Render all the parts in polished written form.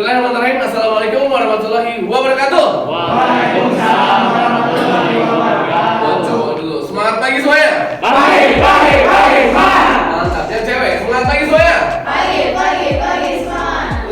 Bismillahirrahmanirrahim. Assalamualaikum warahmatullahi wabarakatuh. Waalaikumsalam warahmatullahi wabarakatuh. Coba dulu. Semangat pagi semuanya. Baik. Mantap. Yang cewek, semangat pagi semuanya. Pagi semangat.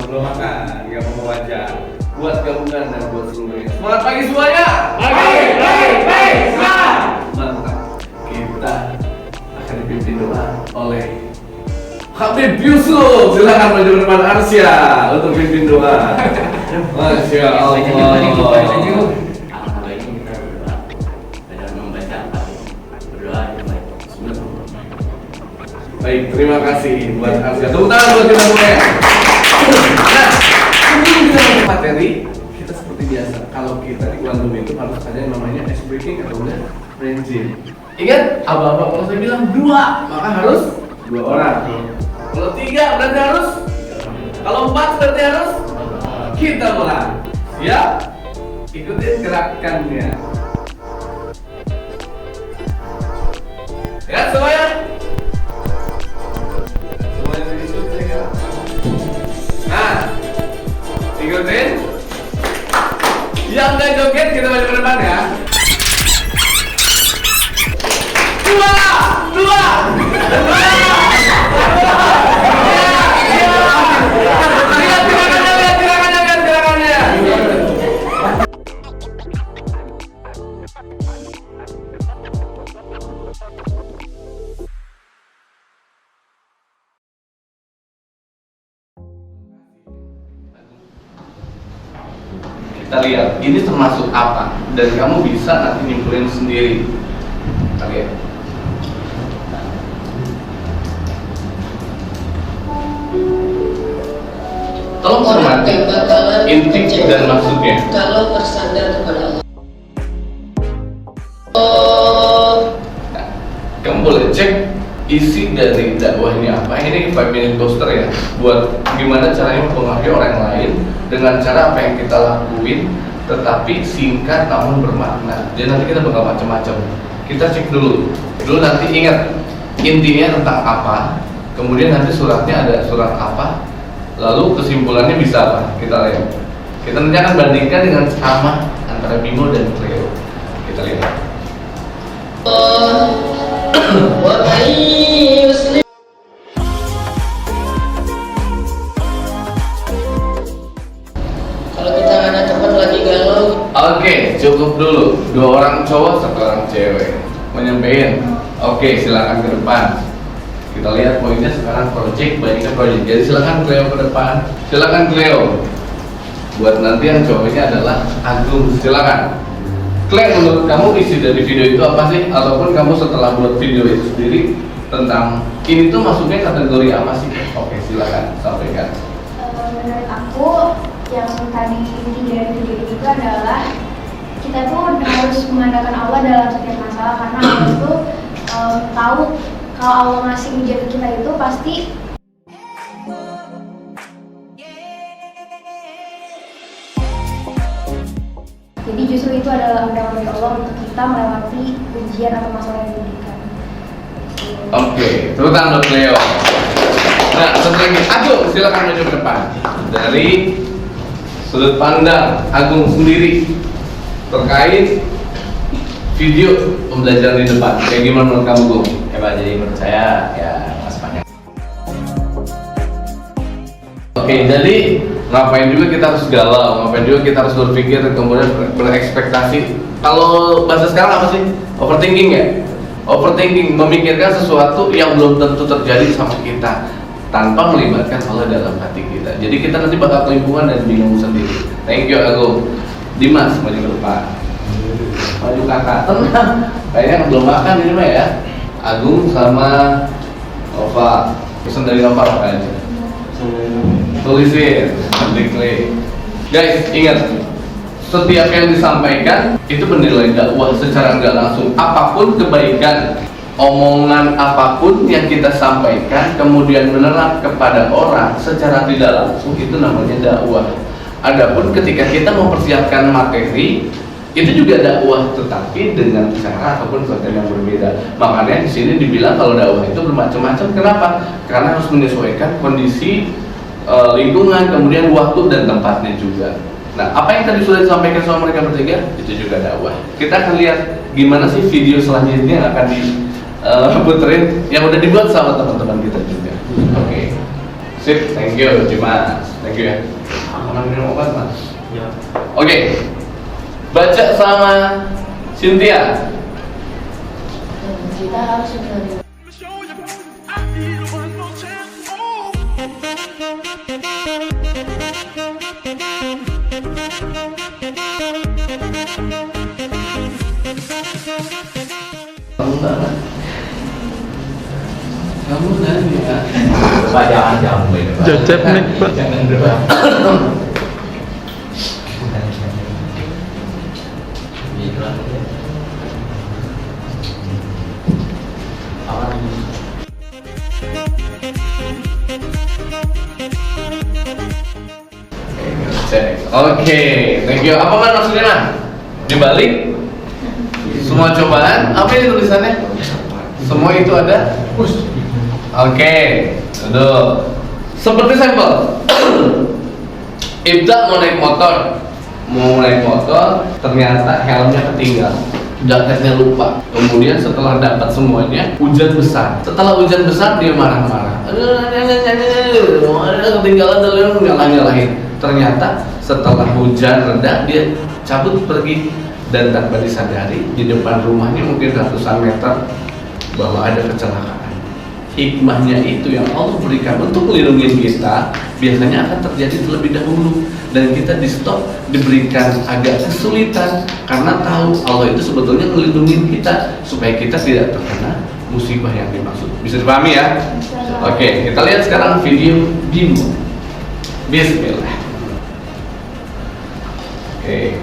Belum makan. Gak mau wajar. Buat gabungan dan buat seluruhnya. Semangat pagi semuanya. Baik, semangat. Mantap. Kita akan dipimpin doa oleh Habib Yusuf. Silakan maju ke depan Arsya untuk pimpin doa. Masya Allah. Alhamdulillah ini kita berdoa dan membaca berdoa yang baik. Baik, terima kasih buat Arsya. Tepuk tangan buat kita semua ya. Nah, sebelum kita masuk materi, kita seperti biasa. Kalau kita di Quantum itu harus ada yang namanya ice breaking atau enggak brain gym. Ingat, abang-abang kalau saya bilang dua, maka harus dua orang. Kalau tiga berarti harus. Kalau empat berarti harus. Kita mulai. Siap? Ikutin gerakannya. Ya semuanya. Semuanya disuruh saya. Nah, ikutin. Yang nggak joget kita maju ke depan ya. Dua. Lihat gerakannya. Kita lihat ini termasuk apa dan kamu bisa nanti nyimpulin sendiri. Kita lihat. Tolong cermati inti dan maksudnya. Kalau bersandar kepada Allah. Nah, kamu boleh cek isi dari dakwah ini apa. Ini 5 minute poster ya, buat gimana caranya mempengaruhi orang lain dengan cara apa yang kita lakuin, tetapi singkat namun bermakna. Dan nanti kita bakal macam-macam. Kita cek dulu nanti ingat intinya tentang apa, kemudian nanti suratnya ada surat apa, lalu kesimpulannya bisa apa. Kita lihat. Kita nanti akan bandingkan dengan sama antara Bimo dan Cleo. Kita lihat. Kalau kita ada tempat lagi galau, Oke, cukup dulu. 2 orang cowok, 1 orang cewek menyampaikan. Oke, silakan ke depan. Kita lihat poinnya sekarang project, banyaknya project. Jadi silakan Cleo ke depan. Silakan Cleo. Buat nanti yang cowoknya adalah Agung. Silakan. Cleo, menurut kamu isi dari video itu apa sih? Ataupun kamu setelah buat video itu sendiri tentang ini tuh masuknya kategori apa sih? Oke, silakan sampaikan. Menurut aku yang tadi inti dari video itu adalah kita tuh harus mengandalkan Allah dalam setiap masalah, karena Allah tuh tahu kalau Allah ngasih ujian ke kita itu pasti jadi justru itu adalah undangan dari Allah untuk kita melewati ujian atau masalah yang diberikan. Oke, tepuk tangan untuk Cleo. Nah, satu lagi, Agung, silakan maju ke depan. Dari sudut pandang Agung sendiri terkait video pembelajaran di depan, kayak gimana menurut kamu, Gung? Ya Pak, jadi menurut saya ya masih panjang. Oke, jadi ngapain juga kita harus galau, ngapain juga kita harus berpikir, kemudian berekspektasi. Kalau bahasa sekarang apa sih? Overthinking ya? Overthinking, memikirkan sesuatu yang belum tentu terjadi sama kita tanpa melibatkan Allah dalam hati kita. Jadi kita nanti bakal kelimpungan dan bingung sendiri. Thank you Agung. Dimas, maju ke depan. Maju kakak, tenang. Kayaknya belum makan ini mah ya. Agung sama Nova. Pesan dari Nova apa aja? Tulisin, Clay. Guys, ingat, setiap yang disampaikan itu penilaian dakwah secara nggak langsung. Apapun kebaikan, omongan apapun yang kita sampaikan kemudian menerap kepada orang secara tidak langsung, itu namanya dakwah. Adapun ketika kita mempersiapkan materi, itu juga dakwah, tetapi dengan cara ataupun konten yang berbeda. Makanya di sini dibilang kalau dakwah itu bermacam-macam. Kenapa? Karena harus menyesuaikan kondisi lingkungan, kemudian waktu dan tempatnya juga. Nah, apa yang tadi sudah disampaikan sama mereka bertiga itu juga dakwah. Kita akan lihat gimana sih video selanjutnya yang akan diputerin yang udah dibuat sama teman-teman kita juga. Oke. Sip, thank you Dimas. Thank you ya. Mana minum obat, Mas? Ya. Oke. Baca sama Cynthia. Kita harus belajar. Kamu nanya. Pak jangan jamu ini Pak. Jajab nih, Pak. Jangan berdoa. Oke, thank you. Apa man maksudnya man? Dibalik? Semua cobaan? Apa ini tulisannya? Semua itu ada? Oke, duduk. Seperti sampel. Ibda mau naik motor, ternyata helmnya ketinggal, jaketnya lupa. Kemudian setelah dapat semuanya, hujan besar. Setelah hujan besar dia marah-marah. Ketinggalan, nyalahin. Ternyata setelah hujan reda dia cabut pergi dan tanpa disadari di depan rumahnya mungkin ratusan meter bahwa ada kecelakaan. Hikmahnya itu yang Allah berikan untuk melindungi kita biasanya akan terjadi terlebih dahulu dan kita di stop diberikan agak kesulitan karena tahu Allah itu sebetulnya melindungi kita supaya kita tidak terkena musibah yang dimaksud. Bisa dipahami ya? Oke, kita lihat sekarang video Bimo. Bismillah. Oke,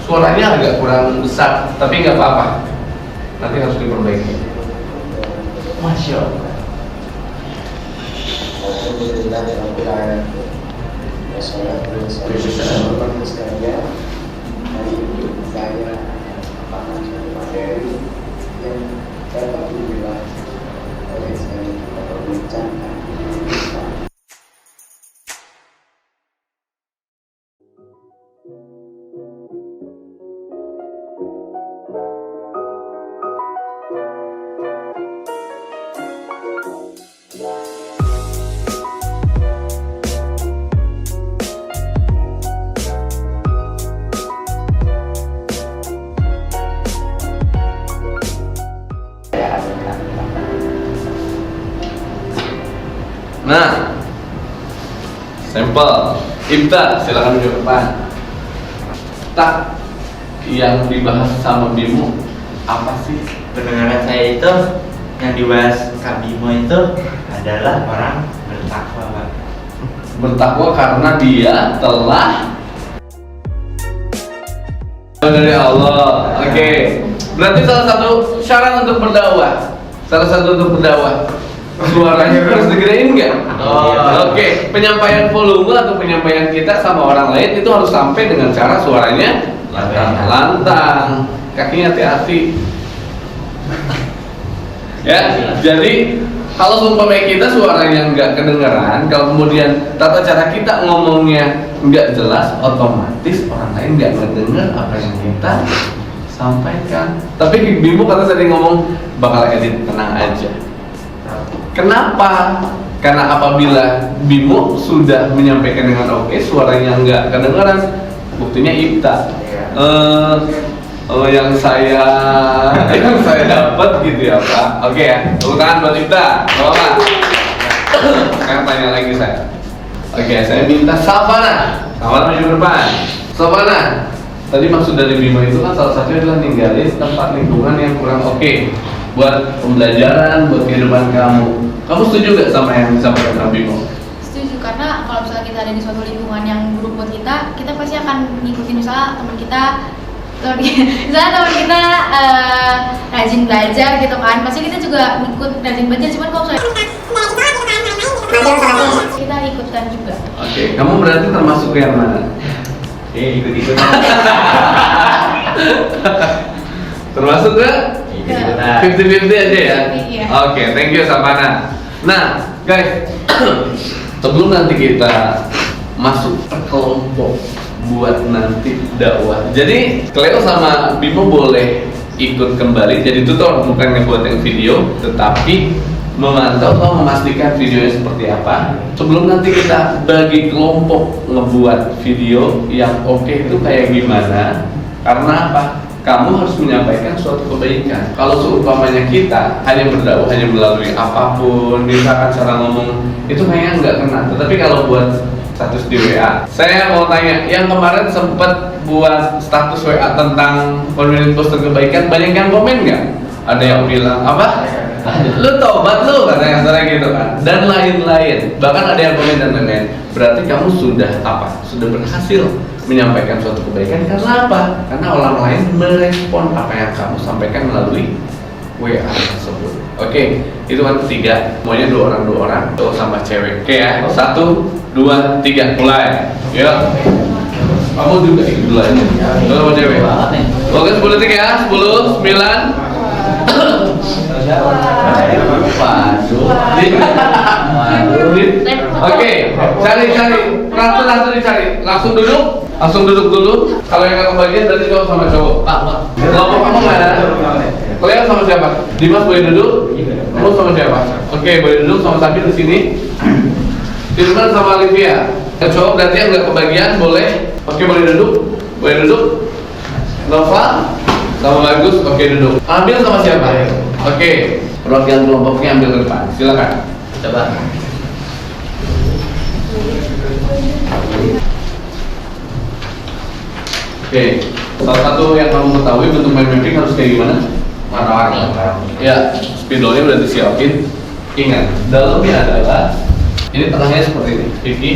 suaranya agak kurang besar tapi nggak apa-apa, nanti harus diperbaiki. Masya Allah. Alhamdulillahirrahmanirrahim. Wassalatu wassalamu ala rasulillah. Hari ini saya akan materi yang dapat dibahas oleh saya membincangkan. Nah, sampel Ibta, silakan maju ke depan. Tak, yang dibahas sama Bimo apa sih? Pendengaran saya itu yang dibahas Kak Bimo itu adalah orang bertakwa, Pak. Bertakwa karena dia telah dari Allah. Oke. Berarti salah satu syarat untuk berdakwah. Suaranya harus digedein nggak? Oke. Penyampaian volume atau penyampaian kita sama orang lain itu harus sampai dengan cara suaranya lantang, kakinya hati-hati. Ya, jadi kalau umpamanya kita suaranya nggak kedengeran, kalau kemudian tata cara kita ngomongnya nggak jelas, otomatis orang lain nggak mendengar apa yang kita sampaikan. Tapi Bimo kata tadi ngomong bakal edit, tenang aja. Kenapa? Karena apabila Bimo sudah menyampaikan dengan oke, suaranya nggak kedengeran, buktinya Ibta. Yang saya dapat gitu ya Pak. Oke ya, tepuk tangan buat Ibta. Bapak. Sekarang tanya lagi saya. Oke, saya minta Savana maju ke depan. Savana, tadi maksud dari Bimo itu kan salah satunya adalah ninggalin tempat lingkungan yang kurang oke buat pembelajaran, buat kehidupan kamu. Kamu setuju gak sama yang disampaikan Kak Bimo? Setuju, karena kalau misalnya kita ada di suatu lingkungan yang buruk buat kita pasti akan ngikutin misalnya teman kita rajin belajar gitu kan, pasti kita juga ikut rajin belajar, cuman kalau misalnya kita ikutkan juga. Oke, kamu berarti termasuk yang mana? Ikut-ikut. Termasuk gak? Ikut-ikutan. 50-50 aja ya? Iya. Oke, thank you Savana. Nah, guys, sebelum nanti kita masuk ke kelompok buat nanti dakwah. Jadi Cleo sama Bimo boleh ikut kembali jadi tutor, bukan ngebuat yang video, tetapi memantau atau memastikan videonya seperti apa. Sebelum nanti kita bagi kelompok ngebuat video yang oke itu kayak gimana. Karena apa? Kamu harus menyampaikan suatu kebaikan. Kalau seumpamanya kita hanya berdakwah hanya melalui apapun, misalkan cara ngomong itu kayaknya nggak kena. Tetapi kalau buat status di WA, saya mau tanya, yang kemarin sempat buat status WA tentang community poster kebaikan, banyak yang komen nggak? Ada yang bilang apa? Lu tobat lu, katanya gitu kan, dan lain-lain. Bahkan ada yang komen dan lain-lain. Berarti kamu sudah apa? Sudah berhasil menyampaikan suatu kebaikan. Karena apa? Karena orang lain merespon apa yang kamu sampaikan melalui WA tersebut. Oke, itu kan ketiga. Semuanya dua orang, cowok sama cewek. Oke ya, 1, 2, 3, mulai. Yuk. Kamu juga ikut dulu aja. Cowok sama cewek. Oke, 10 detik ya. 10, 9. Oke, cari langsung duduk dulu. Kalau yang nggak kebagian berarti cowok sama cowok. Kelompok kamu mana? Kalian sama siapa? Dimas boleh duduk? Kamu sama siapa? Oke, boleh duduk sama Sabir di sini. Firman sama Olivia. Yang cowok berarti yang nggak kebagian boleh. Oke, boleh duduk. Nova sama Bagus, oke duduk. Ambil sama siapa? Oke, perwakilan kelompoknya ambil ke depan. Silakan. Coba. Oke, salah satu yang kamu ketahui bentuk mind mapping harus kayak gimana? Warna-warni. Ya, spidolnya udah disiapin. Ingat, dalamnya adalah ini tengahnya seperti ini. Fikih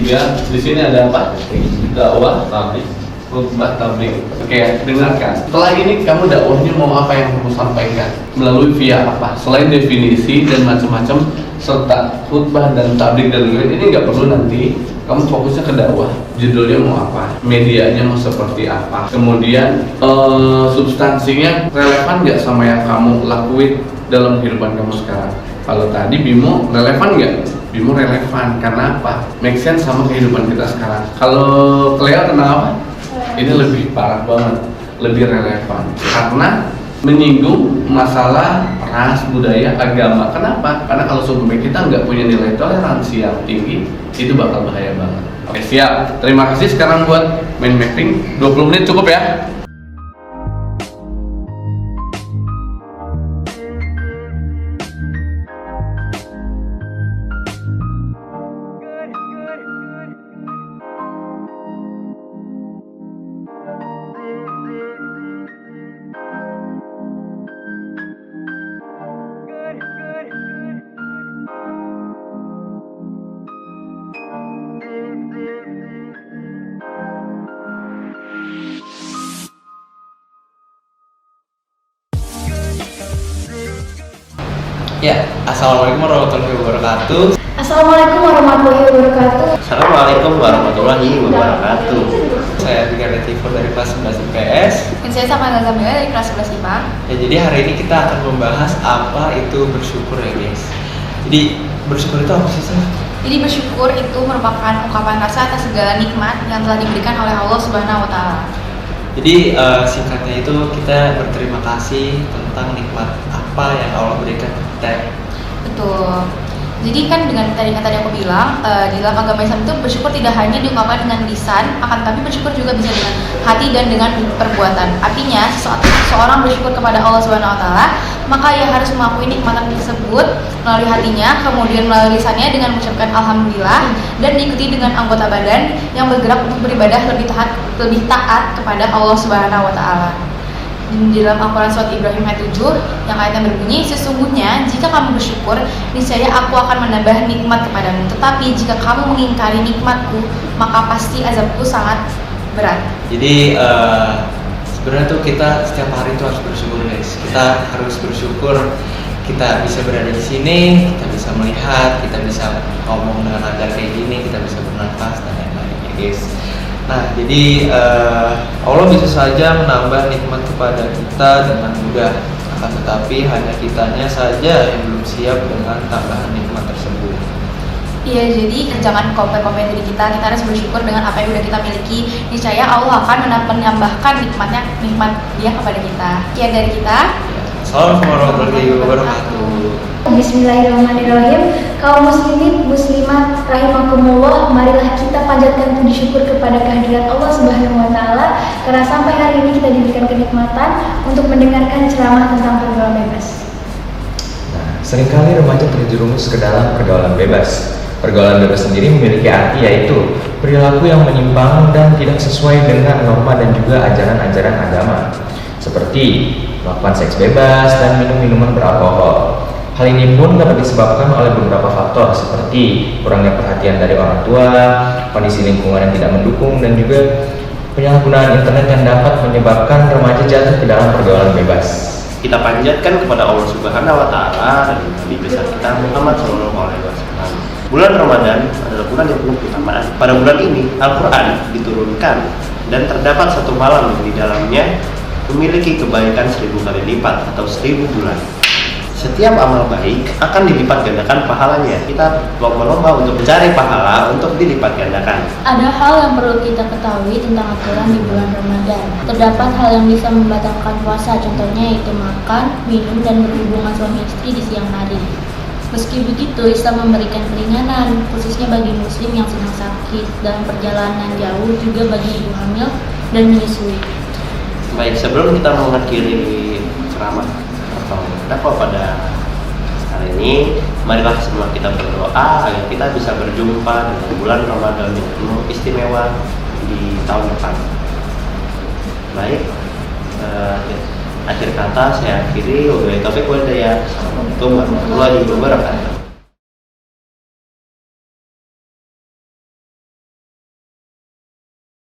3, di sini ada apa? Dakwah, tabligh, khutbah, tabligh. Oke, dengarkan. Setelah ini kamu dakwahnya mau apa yang kamu sampaikan? Melalui via apa? Selain definisi dan macam-macam serta khutbah dan tabligh dan lain-lain, ini nggak perlu nanti. Kamu fokusnya ke dakwah. Judulnya mau apa? Medianya mau seperti apa? Kemudian substansinya relevan nggak sama yang kamu lakuin dalam kehidupan kamu sekarang? Kalau tadi Bimo relevan nggak? Bimo relevan karena apa? Make sense sama kehidupan kita sekarang. Kalau Cleo tentang apa? Ini lebih parah banget, lebih relevan karena menyinggung masalah ras, budaya, agama. Kenapa? Karena kalau seumpamanya kita nggak punya nilai toleransi yang tinggi, itu bakal bahaya banget. Oke, siap. Terima kasih. Sekarang buat mind mapping 20 menit cukup ya. Ya, assalamualaikum warahmatullahi wabarakatuh. Assalamualaikum warahmatullahi wabarakatuh. Assalamualaikum warahmatullahi wabarakatuh. Saya Tika Retifur dari kelas 11 IPS. Dan saya sama Nazamila dari kelas 11 IPA. Ya, jadi hari ini kita akan membahas apa itu bersyukur ya guys. Jadi bersyukur itu apa sih Sal? Jadi bersyukur itu merupakan ungkapan rasa atas segala nikmat yang telah diberikan oleh Allah Subhanahu wa Ta'ala. Jadi singkatnya itu kita berterima kasih tentang nikmat apa yang Allah berikan ke kita. Betul. Jadi kan dengan tadi aku bilang di dalam agama Islam itu bersyukur tidak hanya diungkapkan dengan lisan, akan tapi bersyukur juga bisa dengan hati dan dengan perbuatan. Artinya seseorang bersyukur kepada Allah Subhanahu wa Ta'ala, maka ia harus mengakui nikmatan tersebut melalui hatinya, kemudian melalui lisannya dengan mengucapkan alhamdulillah, dan diikuti dengan anggota badan yang bergerak untuk beribadah lebih taat kepada Allah Subhanahu wa Ta'ala. Di dalam Al-Quran surat Ibrahim ayat 7 yang ayatnya berbunyi, sesungguhnya jika kamu bersyukur, niscaya aku akan menambah nikmat kepadamu. Tetapi jika kamu mengingkari nikmatku, maka pasti azabku sangat berat. Jadi sebenarnya tuh kita setiap hari tuh harus bersyukur guys. Kita harus bersyukur kita bisa berada di sini, kita bisa melihat, kita bisa ngomong dengan lancar kayak gini, kita bisa bernafas dan lain-lain ya guys. Nah, jadi Allah bisa saja menambah nikmat kepada kita dengan mudah, akan tetapi hanya kitanya saja yang belum siap dengan tambahan nikmat tersebut. Iya, jadi jangan komplain diri kita harus bersyukur dengan apa yang udah kita miliki. Niscaya Allah akan menambahkan nikmat Dia kepada kita. Sekian dari kita. Assalamualaikum warahmatullahi wabarakatuh. Bismillahirrahmanirrahim. Kaum muslimin, muslimat rahimakumullah, marilah kita panjatkan puji syukur kepada kehadirat Allah Subhanahu wa taala karena sampai hari ini kita diberikan kenikmatan untuk mendengarkan ceramah tentang pergaulan bebas. Nah, seringkali remaja terjerumus ke dalam pergaulan bebas. Pergaulan bebas sendiri memiliki arti yaitu perilaku yang menyimpang dan tidak sesuai dengan norma dan juga ajaran-ajaran agama, seperti melakukan seks bebas dan minum minuman beralkohol. Hal ini pun dapat disebabkan oleh beberapa faktor seperti kurangnya perhatian dari orang tua, kondisi lingkungan yang tidak mendukung, dan juga penyalahgunaan internet yang dapat menyebabkan remaja jatuh ke dalam pergaulan bebas. Kita panjatkan kepada Allah Subhanahu wa taala dan Nabi besar kita Muhammad sallallahu alaihi wasallam. Bulan Ramadan adalah bulan yang penuh keutamaan. Pada bulan ini Al-Qur'an diturunkan dan terdapat satu malam yang di dalamnya memiliki kebaikan 1000 kali lipat atau 1000 bulan. Setiap amal baik akan dilipat gandakan pahalanya. Kita lomba-lomba untuk mencari pahala untuk dilipat gandakan. Ada hal yang perlu kita ketahui tentang aturan di bulan Ramadan. Terdapat hal yang bisa membatalkan puasa, contohnya yaitu makan, minum, dan berhubungan suami istri di siang hari. Meski begitu, Islam memberikan keringanan, khususnya bagi muslim yang sedang sakit, dalam perjalanan jauh, juga bagi ibu hamil dan menyusui. Baik, sebelum kita mengakhiri ceramah atau dakwah pada hari ini, marilah semua kita berdoa agar kita bisa berjumpa dengan bulan Ramadan yang penuh istimewa di tahun depan. Baik, akhir kata saya akhiri. Wabillahi taufiq wal hidayah. Assalamualaikum warahmatullahi wabarakatuh.